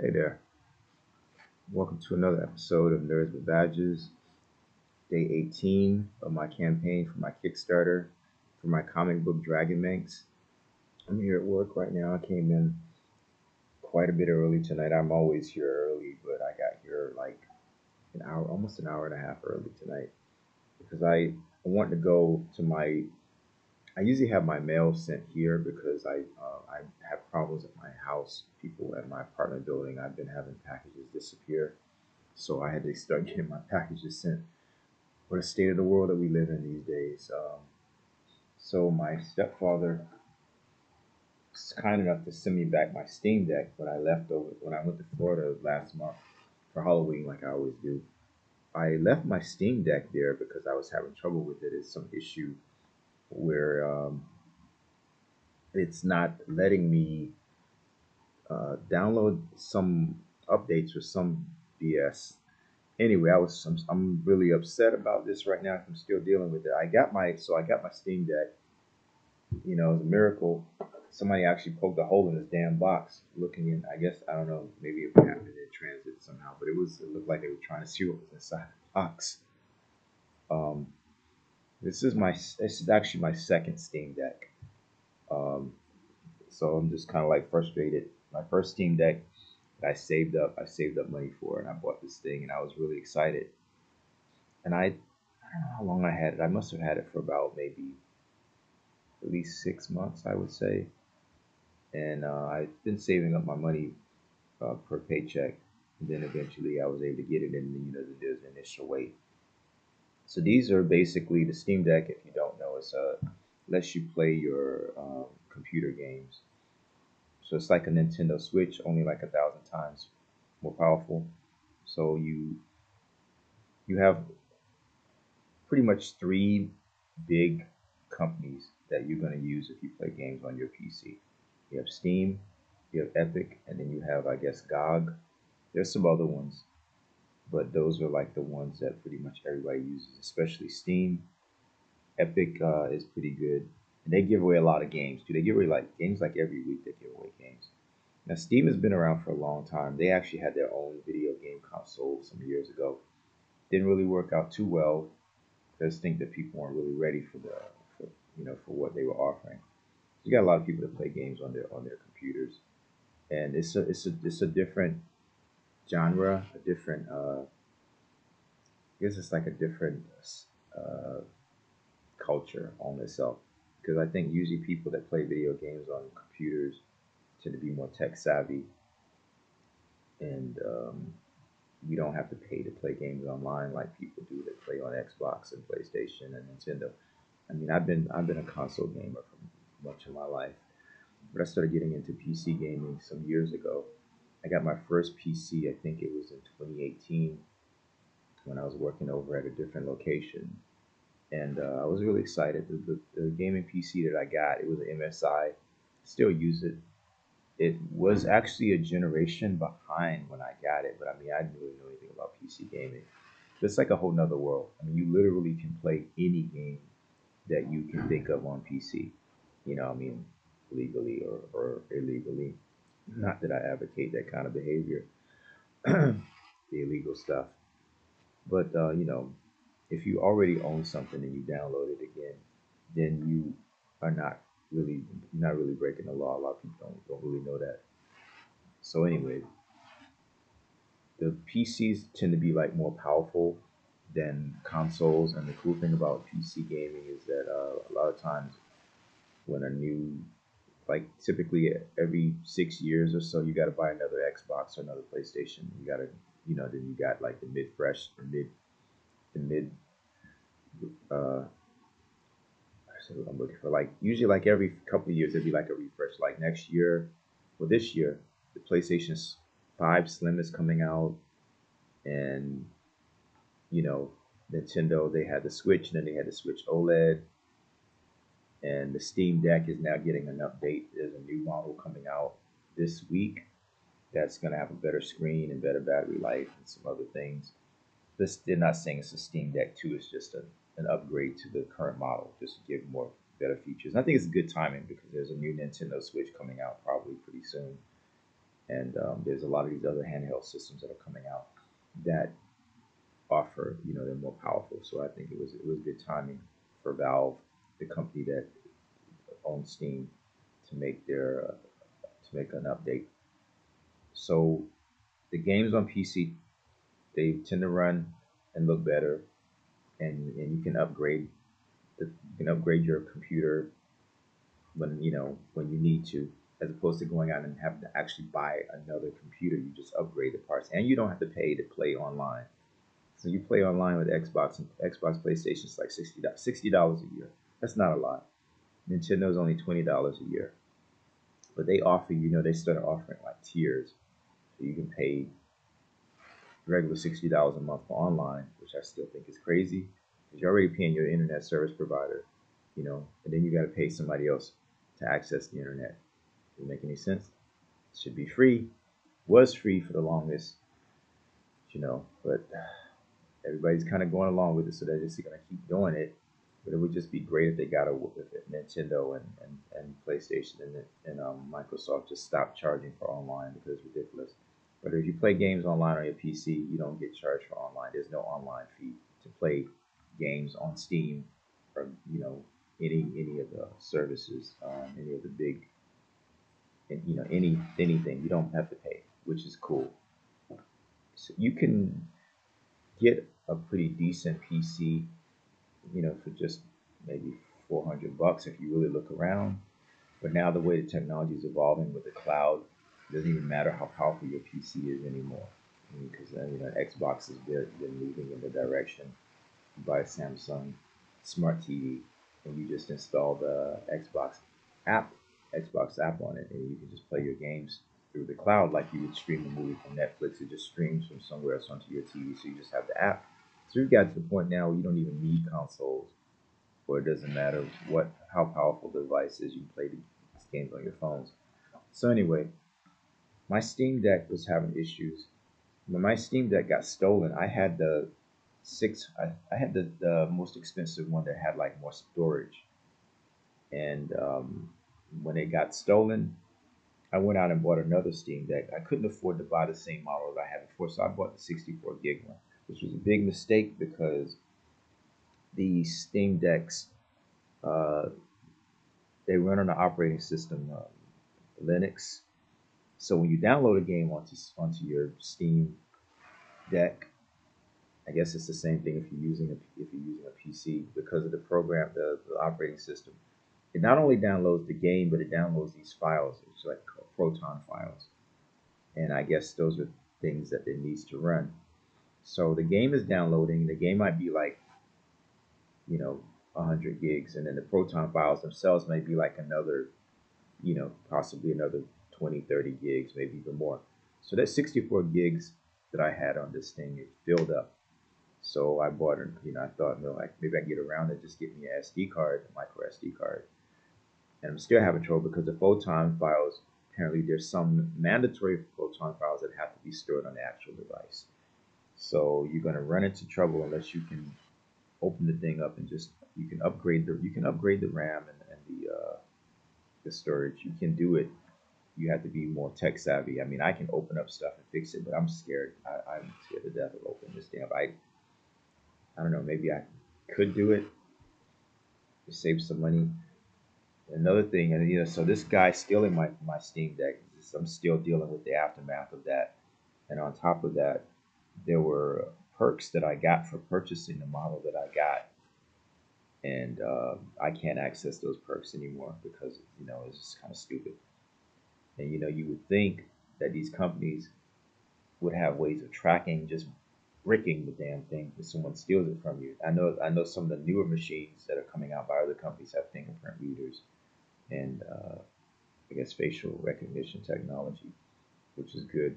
Hey there, welcome to another episode of Nerds with Badges, day 18 of my campaign for my Kickstarter for my comic book DragonManx. I'm here at work right now. I came in quite a bit early tonight. I'm always here early, but I got here like an hour, almost an hour and a half early tonight because I want to go to my. I usually have my mail sent here because I have problems at my house. People at my apartment building, I've been having packages disappear. So I had to start getting my packages sent. What a state of the world that we live in these days. So my stepfather was kind enough to send me back my Steam Deck when I left over when I went to Florida last month for Halloween, like I always do. I left my Steam Deck there because I was having trouble with it. It's some issue where it's not letting me download some updates or some BS. Anyway, I'm really upset about this right now. I'm still dealing with it. I got my Steam Deck. You know, it's a miracle. Somebody actually poked a hole in this damn box, looking in. I guess I don't know. Maybe it happened in transit somehow, but it looked like they were trying to see what was inside the box. Um, this is actually my second Steam Deck. Um, so I'm just kind of like frustrated. My first Steam Deck that I saved up money for, and I bought this thing, and I was really excited. And I don't know how long I had it. I must have had it for about maybe at least 6 months, I would say. And I've been saving up my money per paycheck, and then eventually I was able to get it, and there's the initial wait. So these are basically the Steam Deck. If you don't know, it's lets you play your computer games. So it's like a Nintendo Switch, only like 1,000 times more powerful. So you have pretty much three big companies that you're going to use if you play games on your PC. You have Steam, you have Epic, and then you have, I guess, GOG. There's some other ones, but those are like the ones that pretty much everybody uses, especially Steam. Epic is pretty good, and they give away a lot of games too. They give away like games like every week. They give away games. Now, Steam has been around for a long time. They actually had their own video game console some years ago. Didn't really work out too well. I just think that people weren't really ready for for what they were offering. You got a lot of people that play games on their computers, and it's a different genre, a different I guess it's like a different uh, culture on itself. Because I think usually people that play video games on computers tend to be more tech savvy, and you don't have to pay to play games online like people do that play on Xbox and PlayStation and Nintendo. I mean, I've been a console gamer for much of my life, but I started getting into PC gaming some years ago. I got my first PC, I think it was in 2018 when I was working over at a different location. And I was really excited. The gaming PC that I got, it was an MSI. Still use it. It was actually a generation behind when I got it, but I mean, I didn't really know anything about PC gaming. It's like a whole nother world. I mean, you literally can play any game that you can think of on PC. I mean, legally or illegally. Not that I advocate that kind of behavior, the illegal stuff. But if you already own something and you download it again, then you are not really breaking the law. A lot of people don't really know that. So anyway, the PCs tend to be like more powerful than consoles, and the cool thing about PC gaming is that a lot of times when a new like typically every 6 years or so, you got to buy another Xbox or another PlayStation. You got to, then you got like the mid fresh or the mid. Uh, I'm looking for like usually like every couple of years there'd be like a refresh. Like next year, well this year, the PlayStation 5 Slim is coming out, and you know Nintendo they had the Switch, and then they had the Switch OLED, and the Steam Deck is now getting an update. There's a new model coming out this week that's going to have a better screen and better battery life and some other things. This they're not saying it's a Steam Deck 2. It's just an upgrade to the current model, just to give more better features. And I think it's good timing because there's a new Nintendo Switch coming out probably pretty soon. And there's a lot of these other handheld systems that are coming out that offer, they're more powerful. So I think it was good timing for Valve, the company that owns Steam, to make to make an update. So the games on PC, they tend to run and look better, and you can upgrade your computer when you need to, as opposed to going out and having to actually buy another computer. You just upgrade the parts, and you don't have to pay to play online. So you play online with Xbox and PlayStation is like $60 a year. That's not a lot. Nintendo's only $20 a year, but they offer they started offering like tiers, so you can pay regular $60 a month for online, which I still think is crazy because you're already paying your internet service provider, and then you got to pay somebody else to access the internet. Does it make any sense? It should be free. Was free for the longest, but everybody's kind of going along with it, so they're just going to keep doing it. But it would just be great if they got a if Nintendo and PlayStation and Microsoft just stopped charging for online, because it's ridiculous. But if you play games online on your PC, you don't get charged for online. There's no online fee to play games on Steam or any of the services, any of the big, anything. You don't have to pay, which is cool. So you can get a pretty decent PC, for just maybe $400 if you really look around. But now the way the technology is evolving with the cloud, it doesn't even matter how powerful your PC is anymore. Because Xbox has been moving in the direction. You buy a Samsung smart TV, and you just install the app, Xbox app on it, and you can just play your games through the cloud like you would stream a movie from Netflix. It just streams from somewhere else onto your TV, so you just have the app. So we've got to the point now where you don't even need consoles, where it doesn't matter how powerful the device is. You can play these games on your phones. So anyway, my Steam Deck was having issues. When my Steam Deck got stolen, I had I had the most expensive one that had like more storage. And when it got stolen, I went out and bought another Steam Deck. I couldn't afford to buy the same model that I had before, so I bought the 64 gig one, which was a big mistake because the Steam Decks, uh, they run on an operating system, Linux. So when you download a game onto your Steam Deck, I guess it's the same thing if you're using a PC, because of the program, the operating system. It not only downloads the game, but it downloads these files, which are like Proton files, and I guess those are things that it needs to run. So the game is downloading. The game might be like, you know 100 gigs, and then the Proton files themselves may be like another, possibly another 20, 30 gigs, maybe even more. So that 64 gigs that I had on this thing, it filled up. So I bought it. I thought, like maybe I can get around it, just get me an SD card, a micro SD card. And I'm still having trouble because the photon files, apparently there's some mandatory photon files that have to be stored on the actual device. So you're going to run into trouble unless you can open the thing up and just you can upgrade the RAM and the storage. You can do it. You have to be more tech savvy. I mean, I can open up stuff and fix it, but I'm scared. I'm scared to death of opening this thing up. I don't know. Maybe I could do it to save some money. Another thing, and so this guy stealing my Steam Deck, I'm still dealing with the aftermath of that. And on top of that, there were perks that I got for purchasing the model that I got, and I can't access those perks anymore because it's just kind of stupid. And you would think that these companies would have ways of tracking, just bricking the damn thing if someone steals it from you. I know some of the newer machines that are coming out by other companies have fingerprint readers and I guess facial recognition technology, which is good.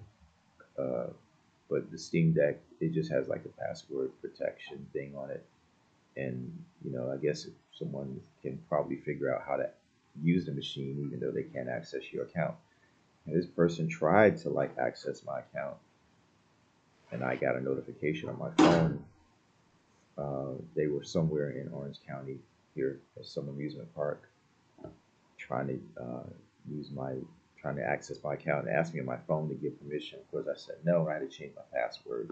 Uh, but the Steam Deck, it just has like a password protection thing on it, and I guess if someone can probably figure out how to use the machine, even though they can't access your account. And this person tried to like access my account, and I got a notification on my phone. They were somewhere in Orange County here at some amusement park, trying to use my trying to access my account and asked me on my phone to give permission. Of course, I said no. I had to change my password.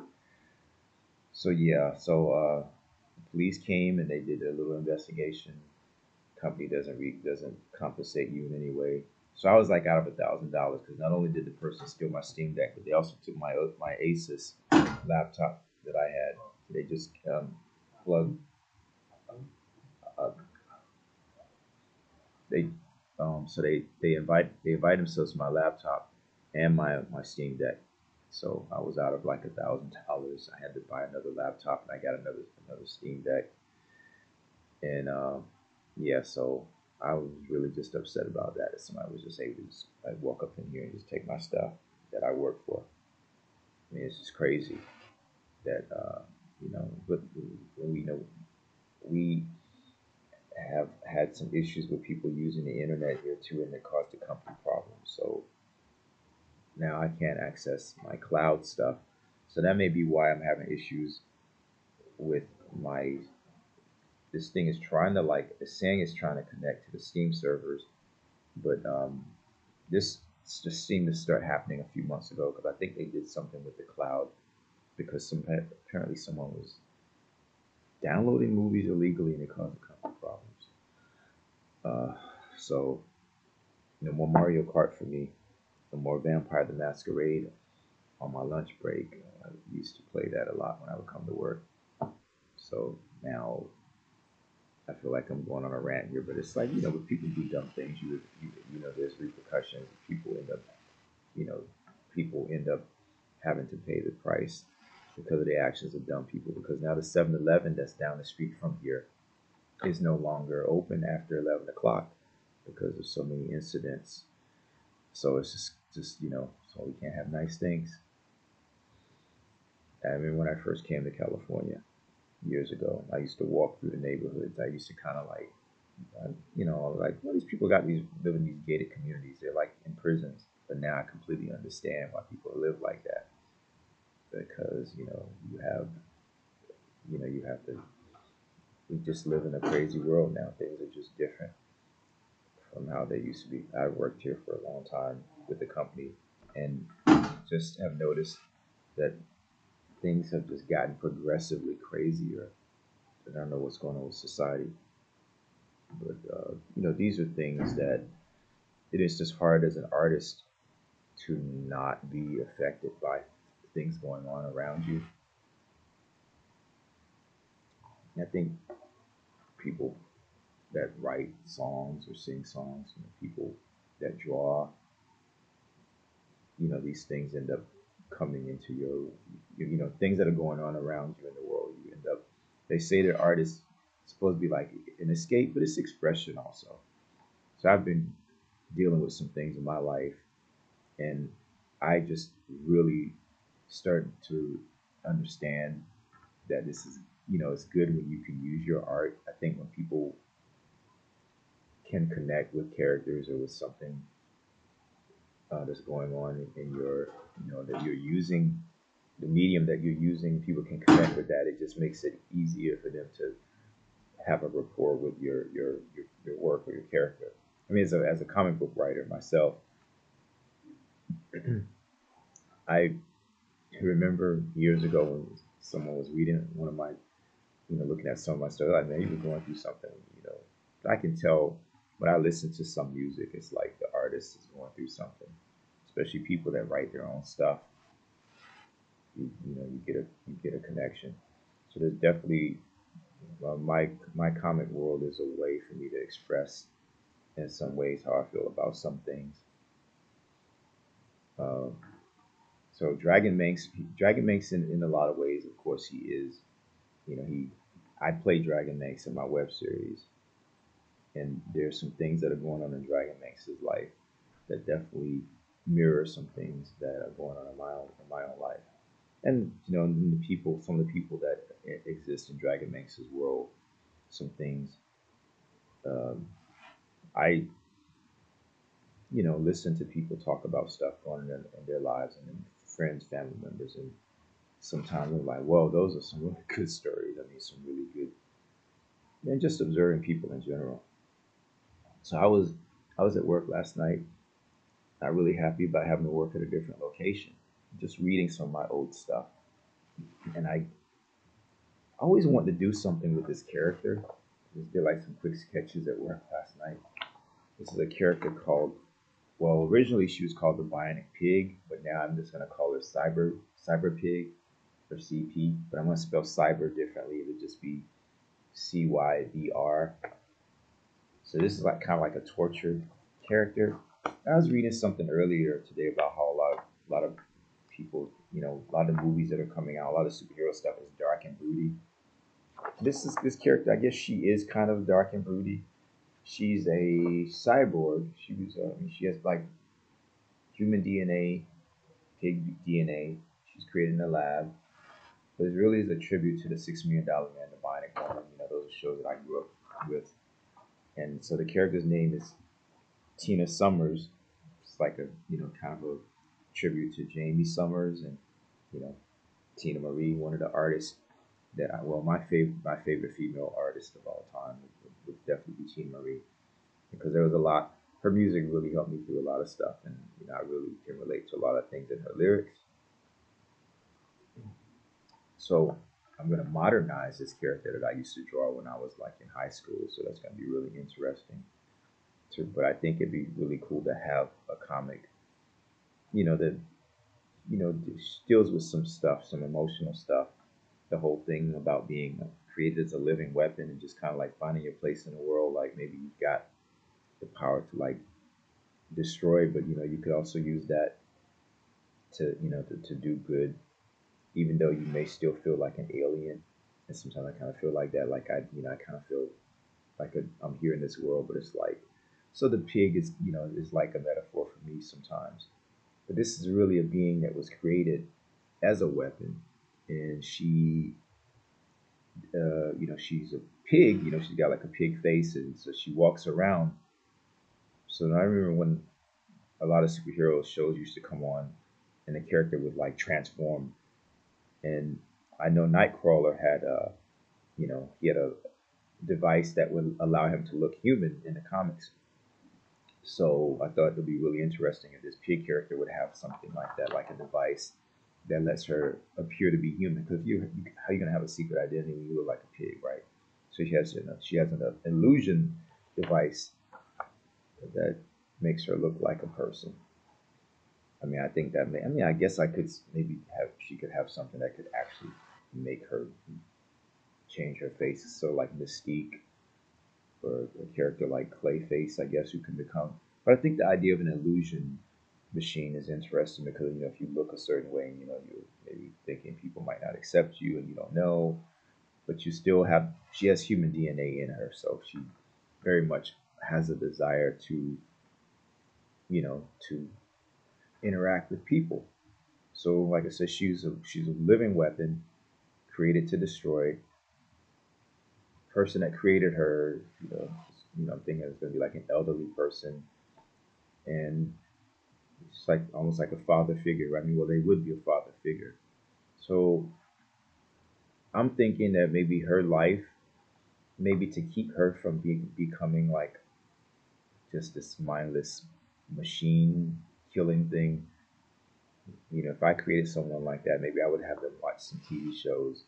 So yeah, the police came and they did a little investigation. Company doesn't compensate you in any way. So I was like out of $1,000 because not only did the person steal my Steam Deck, but they also took my Asus laptop that I had. They just plugged uh, they so they invite themselves to my laptop and my Steam Deck. So I was out of like $1,000. I had to buy another laptop and I got another Steam Deck. And yeah, so I was really just upset about that. That somebody was just able to just like walk up in here and just take my stuff that I work for. I mean, it's just crazy that but we have had some issues with people using the internet here too, and it caused the company problems. So now I can't access my cloud stuff. So that may be why I'm having issues with my. This thing is trying to like it's saying it's trying to connect to the Steam servers, but this just seemed to start happening a few months ago because I think they did something with the cloud because apparently someone was downloading movies illegally and it caused the company problems. So more Mario Kart for me, no more Vampire the Masquerade on my lunch break. I used to play that a lot when I would come to work. So now I feel like I'm going on a rant here, but it's like when people do dumb things, there's repercussions. You know, people end up having to pay the price because of the actions of dumb people. Because now the 7-Eleven that's down the street from here is no longer open after 11 o'clock because of so many incidents. So it's just so we can't have nice things. I mean, when I first came to California years ago, I used to walk through the neighborhoods. I used to kind of like, like, well, these people live in these gated communities. They're like in prisons. But now I completely understand why people live like that because you have to. We just live in a crazy world now. Things are just different from how they used to be. I worked here for a long time with the company, and just have noticed that things have just gotten progressively crazier. And I don't know what's going on with society, but these are things that it is just hard as an artist to not be affected by things going on around you. And I think people that write songs or sing songs, people that draw, these things end up coming into things that are going on around you in the world. You end up, they say that art is supposed to be like an escape, but it's expression also. So I've been dealing with some things in my life, and I just really started to understand that this is, it's good when you can use your art. I think when people can connect with characters or with something that's going on in your, that you're using, the medium that you're using, people can connect with that. It just makes it easier for them to have a rapport with your work or your character. I mean, as a comic book writer myself, I remember years ago when someone was reading one of my, looking at some of my stuff, like, man, he was going through something, I can tell when I listen to some music, it's like the artist is going through something, especially people that write their own stuff. You get a connection. So there's definitely my comic world is a way for me to express in some ways how I feel about some things. Uh, so Dragon Manx in a lot of ways, of course, he is. I play DragonManx in my web series, and there's some things that are going on in DragonManx's life that definitely mirror some things that are going on in my own life. And some of the people that exist in DragonManx's world, some things um, I listen to people talk about stuff going on in their lives and then friends, family members, and sometimes I'm like, "Whoa, those are some really good stories." I mean, some really good, and just observing people in general. So I was at work last night. Not really happy about having to work at a different location. Just reading some of my old stuff, and I always wanted to do something with this character. Just did like some quick sketches at work last night. This is a character called, well, originally she was called the Bionic Pig, but now I'm just gonna call her Cyber Pig or CP. But I'm gonna spell cyber differently. It would just be CYBR. So this is like kind of like a tortured character. I was reading something earlier today about how a lot of people, a lot of movies that are coming out, a lot of superhero stuff is dark and broody. This character, I guess she is kind of dark and broody. She's a cyborg. She has like human DNA, pig DNA. She's created in a lab. But it really is a tribute to the $6 Million Man, the Bionic Woman. Those are shows that I grew up with. And so the character's name is Tina Summers. It's like a kind of a tribute to Jamie Summers and you know Tina Marie, one of the artists my favorite female artist of all time would definitely be Tina Marie, because there was a lot. Her music really helped me through a lot of stuff, and I really can relate to a lot of things in her lyrics. So I'm gonna modernize this character that I used to draw when I was like in high school. So that's gonna be really interesting. But I think it'd be really cool to have a comic, that deals with some stuff, some emotional stuff. The whole thing about being created as a living weapon and just kind of like finding your place in the world. Like maybe you've got the power to like destroy, but you could also use that to do good, even though you may still feel like an alien. And sometimes I kind of feel like that. Like I kind of feel like I'm here in this world, but it's like, so the pig is like a metaphor for me sometimes. But this is really a being that was created as a weapon, and she's a pig. She's got like a pig face, and so she walks around. So I remember when a lot of superhero shows used to come on, and the character would like transform. And I know Nightcrawler had he had a device that would allow him to look human in the comics. So I thought it would be really interesting if this pig character would have something like that, like a device that lets her appear to be human. Because how are you gonna have a secret identity when you look like a pig, right? So she has an illusion device that makes her look like a person. I mean, I think that I guess I could maybe have she could have something that could actually make her change her face. So like Mystique or a character like Clayface, I guess, who can become. But I think the idea of an illusion machine is interesting because if you look a certain way, and you're maybe thinking people might not accept you, and you don't know, but you still have. She has human DNA in her, so she very much has a desire to interact with people. So, like I said, she's a living weapon created to destroy. Person that created her, I'm thinking it's gonna be like an elderly person, and it's like almost like a father figure. I mean, well, they would be a father figure. So I'm thinking that maybe her life, maybe to keep her from becoming like just this mindless machine killing thing. If I created someone like that, maybe I would have them watch some TV shows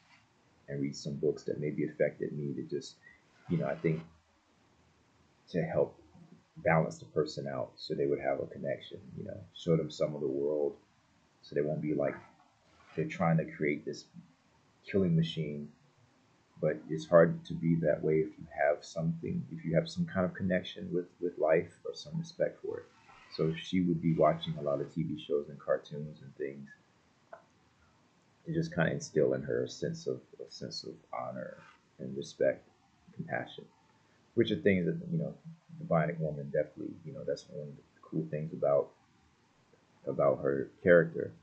and read some books that maybe affected me to just, I think to help balance the person out so they would have a connection, show them some of the world so they won't be like they're trying to create this killing machine. But it's hard to be that way if you have some kind of connection with life or some respect for it. So she would be watching a lot of TV shows and cartoons and things to just kind of instill in her a sense of honor and respect, and compassion, which are things that the Bionic Woman definitely, that's one of the cool things about her character.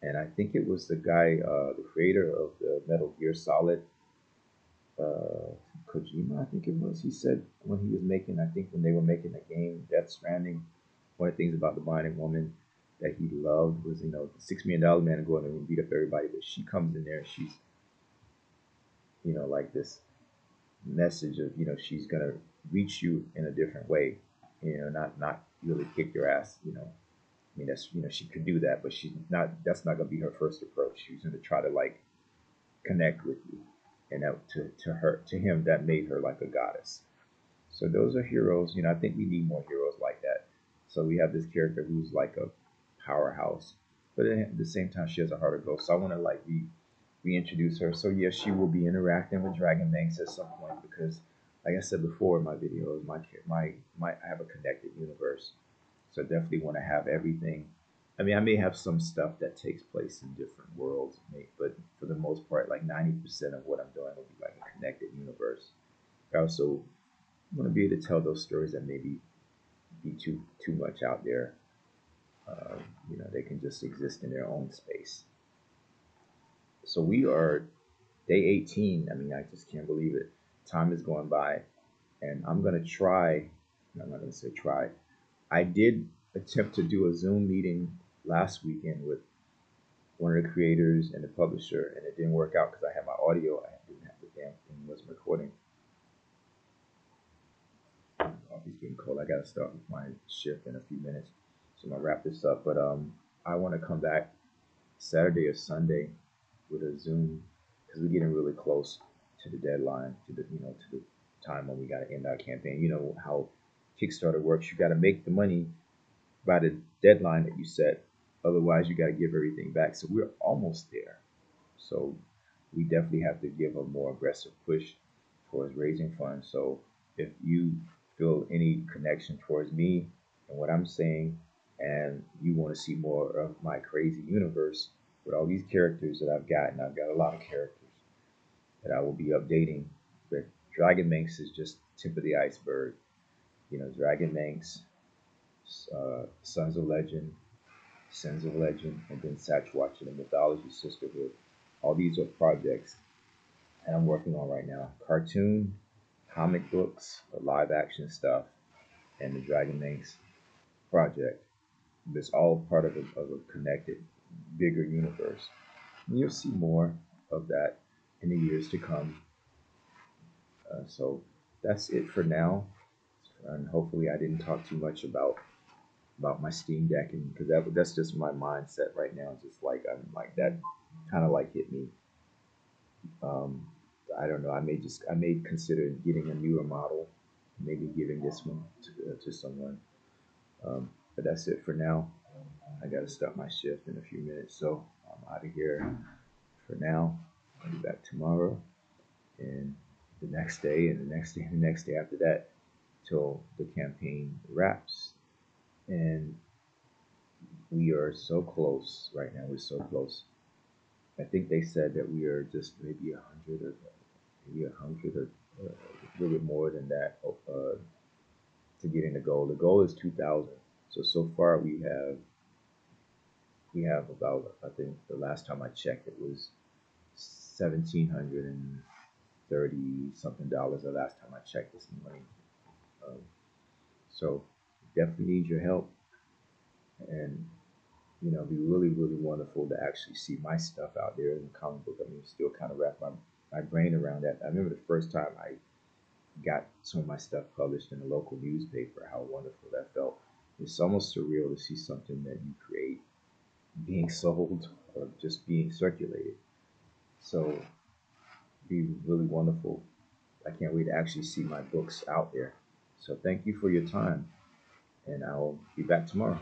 And I think it was the guy, the creator of the Metal Gear Solid, uh, Kojima, I think it was. He said when he was making, I think when they were making the game Death Stranding, one of the things about the Bionic Woman that he loved was, the $6 Million Man going and beat up everybody, but she comes in there, she's, like this message of, she's gonna reach you in a different way, not really kick your ass, I mean, that's, she could do that, but she's not. That's not gonna be her first approach. She's gonna try to like connect with you, and that to him that made her like a goddess. So those are heroes. I think we need more heroes like that. So we have this character who's like a powerhouse, but at the same time she has a heart of gold. So I want to like reintroduce her. So yes, she will be interacting with DragonManx at some point because, like I said before in my videos, my I have a connected universe. So I definitely want to have everything. I mean, I may have some stuff that takes place in different worlds, but for the most part, like 90% of what I'm doing will be like a connected universe. I also want to be able to tell those stories that maybe be too much out there. Uh, they can just exist in their own space. So we are day 18. I mean, I just can't believe it. Time is going by, and I'm gonna try. I'm not gonna say try. I did attempt to do a Zoom meeting last weekend with one of the creators and the publisher, and it didn't work out because I had my audio. I didn't have the damn thing wasn't recording. Coffee's getting cold. I gotta start with my shift in a few minutes, so I'm gonna wrap this up. But I want to come back Saturday or Sunday with a Zoom because we're getting really close to the deadline, to the time when we got to end our campaign. You know how Kickstarter works. You got to make the money by the deadline that you set. Otherwise, you got to give everything back. So we're almost there. So we definitely have to give a more aggressive push towards raising funds. So if you feel any connection towards me and what I'm saying, and you want to see more of my crazy universe with all these characters that I've got a lot of characters that I will be updating. But DragonManx is just tip of the iceberg. DragonManx, Sons of Legend, Sons of Legend, and then Satchwatch and the Mythology Sisterhood. All these are projects that I'm working on right now. Cartoon, comic books, the live action stuff, and the DragonManx project. It's all part of a connected, bigger universe. And you'll see more of that in the years to come. So that's it for now. And hopefully I didn't talk too much about my Steam Deck, and because that's just my mindset right now. Just like I'm like that, kind of like hit me. Um, I don't know. I may consider getting a newer model, maybe giving this one to someone. But that's it for now. I got to start my shift in a few minutes, so I'm out of here for now. I'll be back tomorrow and the next day and the next day and the next day after that till the campaign wraps. And we are so close right now. We're so close. I think they said that we are just maybe 100 or a little bit more than that to getting the goal. The goal is 2,000. So far we have about, I think the last time I checked it was 1,730 something dollars. The last time I checked this morning. Um, so definitely need your help, and it'd be really, really wonderful to actually see my stuff out there in the comic book. I mean, still kind of wrap my brain around that. I remember the first time I got some of my stuff published in a local newspaper, how wonderful that felt. It's almost surreal to see something that you create being sold or just being circulated. So it'd be really wonderful. I can't wait to actually see my books out there. So thank you for your time, and I'll be back tomorrow.